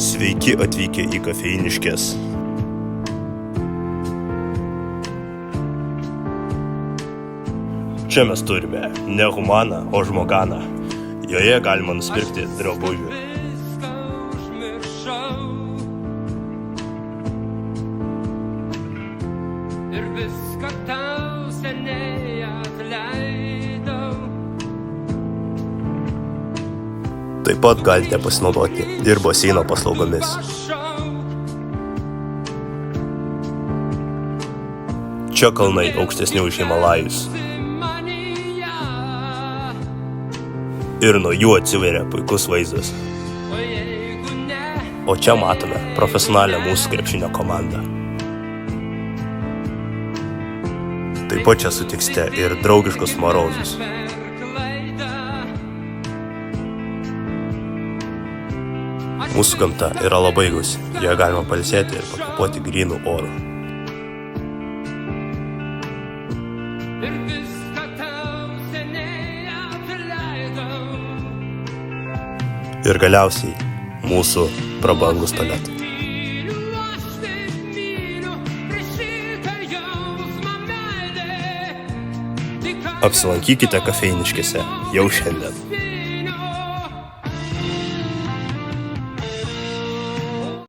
Sveiki atvykę į Kafeiniškes. Čia mes turime ne humaną, o žmoganą. Joje galima nusipirkti drabužių. Ir viską tau seniai atleidau. Taip pat galite pasinaudoti ir baseino paslaugomis. Čia kalnai aukštesni už Himalajus. Ir nuo jų atsiveria puikus vaizdas. O čia matome profesionalią mūsų krepšinio komandą. Taip pat čia sutiksite ir draugiškus marauzus. Mūsų gamta yra labai gausi, joje galima pailsėti ir pakvėpuoti grynų orų. Ir galiausiai mūsų prabangus tualetai. Apsilankykite Kafeiniškėse jau šiandien.